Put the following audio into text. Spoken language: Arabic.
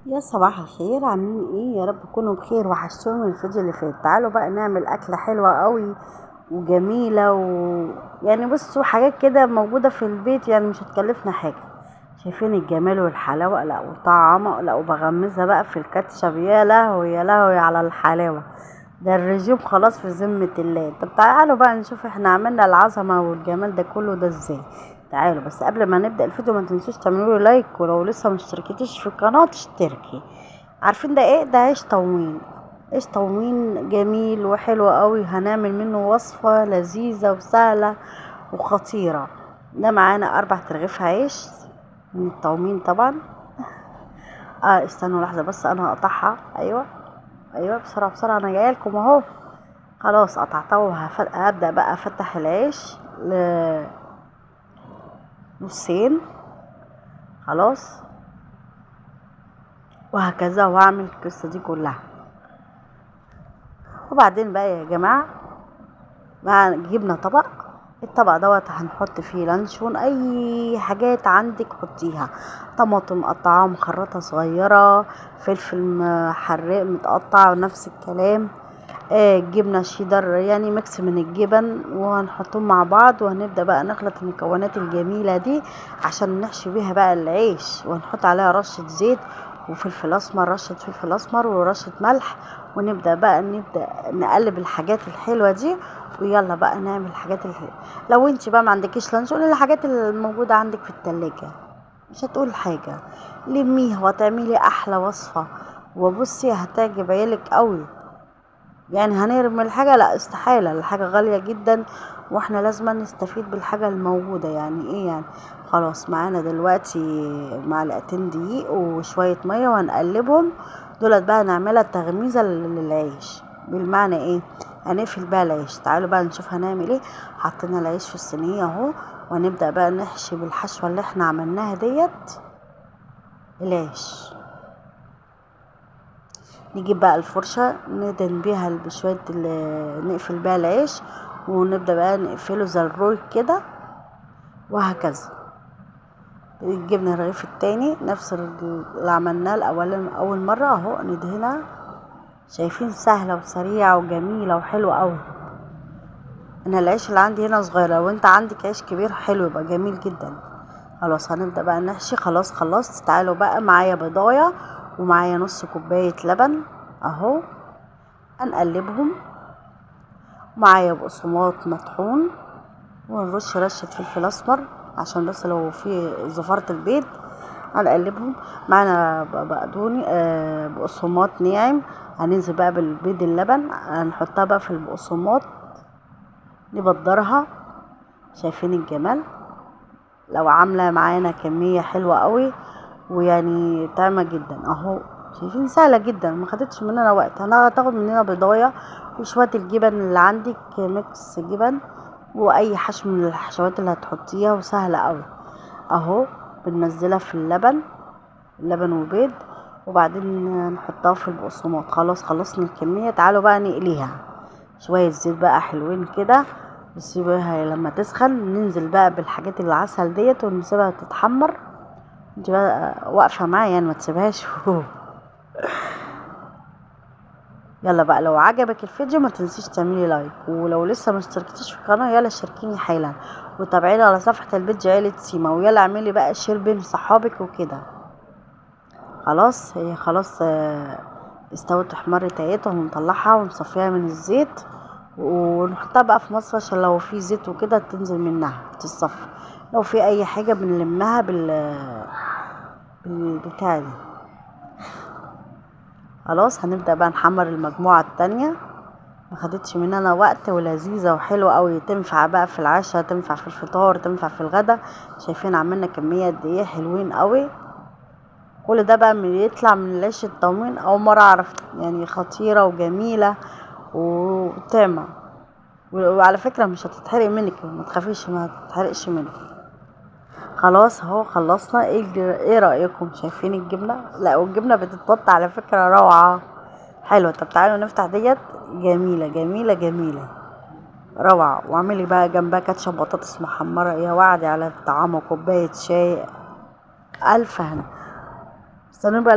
يا صباح الخير، عاملين ايه؟ يا رب تكونوا بخير. وحشتوني من الفيديو اللي فات. تعالوا بقى نعمل اكله حلوه قوي وجميله يعني بصوا حاجات كده موجوده في البيت، يعني مش هتكلفنا حاجه. شايفين الجمال والحلاوه؟ لا وطعمه، لا وبغمزها بقى في الكاتشب. يا لهوي يا لهوي على الحلاوه. ده الرجيم خلاص في ذمة الله. طب تعالوا بقى نشوف احنا عملنا العظمة والجمال ده كله ده ازاي. تعالوا بس قبل ما نبدأ الفيديو ما تنسوش تعملوا لي لايك، ولو لسه مشتركتيش في القناة تشتركي. عارفين ده ايه؟ ده عيش طويل. عيش طويل جميل وحلو قوي، هنعمل منه وصفة لذيذة وسهلة وخطيرة. ده معانا 4 ترغيف عيش من الطومين طبعا. استنوا لحظة بس انا هقطعها. ايوه ايوه، بسرعة بسرعة، انا جايه لكم اهو. خلاص قطعتها وهبدأ بقى افتح العيش لنصين. خلاص، وهكذا وهعمل القصة دي كلها. وبعدين بقى يا جماعة بقى جبنا طبق. الطبق دوت هنحط فيه لانشون، اي حاجات عندك حطيها. طماطم مقطعه مخرطه صغيره، فلفل حراق متقطع نفس الكلام. جبنه شيدر يعني ميكس من الجبن، وهنحطهم مع بعض وهنبدا بقى نخلط المكونات الجميله دي عشان نحشي بيها بقى العيش. وهنحط عليها رشه زيت وفلفل اسمر، رشه فلفل اسمر ورشه ملح. ونبدا بقى نقلب الحاجات الحلوه دي. ويلا بقى نعمل الحاجات الحلوه. لو انت بقى ما عندكيش لانشون، الحاجات الموجوده عندك في التلاجة مش هتقول حاجه. لميها وتعملي احلى وصفه. وبصي هتعجب عيالك قوي. يعني هنرمي الحاجة؟ لا استحالة، الحاجة غالية جدا واحنا لازم نستفيد بالحاجة الموجودة. يعني ايه يعني؟ خلاص معانا دلوقتي معلقتين دقيق وشوية مية وهنقلبهم. دولت بقى نعملها تغميزة للعيش. بالمعنى ايه؟ هنقفل بقى العيش. تعالوا بقى نشوف هنعمل ايه. حطينا العيش في الصينية اهو، وهنبدأ بقى نحشي بالحشوة اللي احنا عملناها ديت العيش. نجيب بقى الفرشة ندهن بيها بشوية نقفل بيها العيش، ونبدأ بقى نقفله زي الرول كده، وهكذا. جبنا الرغيف التاني نفس اللي عملناه أول مرة اهو ندهنها. شايفين؟ سهلة وسريعة وجميلة وحلوة قوي. انا العيش اللي عندي هنا صغير، لو انت عندك عيش كبير حلو يبقى جميل جدا. خلاص هنبدأ بقى نحشي. خلاص خلصت. تعالوا بقى معايا بضاية ومعايا نص كوباية لبن اهو، هنقلبهم. معايا بقسماط مطحون، ونرش رشة فلفل اسمر عشان بس لو في زفارة البيض. هنقلبهم. معانا بقدوني بقسماط ناعم. هننزل بقى بالبيض اللبن، هنحطها بقى في البقسماط نبدرها. شايفين الجمال؟ لو عاملة معانا كمية حلوة قوي ويعني طعمة جدا اهو. شايفين؟ سهلة جدا، ما خدتش مننا وقت. هتاخد مننا بضاية وشوية الجبن اللي عندك، ميكس جبن واي حشو من الحشوات اللي هتحطيها، وسهلة قوي اهو. بننزلها في اللبن وبيض، وبعدين نحطها في البقسماط. خلاص خلصنا الكمية. تعالوا بقى نقليها. شوية زيت بقى حلوين كده، نسيبها لما تسخن. ننزل بقى بالحاجات العسل ديت ونسيبها تتحمر. انت بقى واقفة معايا يعني ما تسيبهاش يلا بقى، لو عجبك الفيديو ما تنسيش تعملي لايك، ولو لسه ما اشتركتيش في القناه يلا اشتركيني حالا، وتابعيني على صفحه البيج عيله سيما، ويلا اعملي بقى شير بين صحابك وكده. خلاص هي خلاص استوت احمرت اهيت، ونطلعها ونصفيها من الزيت ونحطها بقى في مصفى عشان لو في زيت وكده تنزل منها تتصفى. لو في اي حاجه بنلمها بالبتاع دي. خلاص هنبدأ بقى نحمر المجموعة التانية. ما خدتش مننا وقت ولذيذة وحلوة قوي. تنفع بقى في العشاء، تنفع في الفطار، تنفع في الغدا. شايفين عملنا كمية قد ايه حلوين قوي. كل ده بقى يطلع من العيش الطومين. اول مرة اعرف يعني. خطيرة وجميلة وطعمة. وعلى فكرة مش هتتحرق منك، ما تخافيش ما هتتحرقش منك. خلاص اهو خلصنا. ايه رأيكم؟ شايفين الجبنة؟ لا والجبنة بتتبط على فكرة روعة حلوة. طب تعالوا نفتح ديت. جميلة جميلة جميلة روعة. واعملي بقى جنبها كاتشب بطاطس محمرة. يا وعدي على الطعام وكوباية شاي. ألف هنا. استنوا بقى.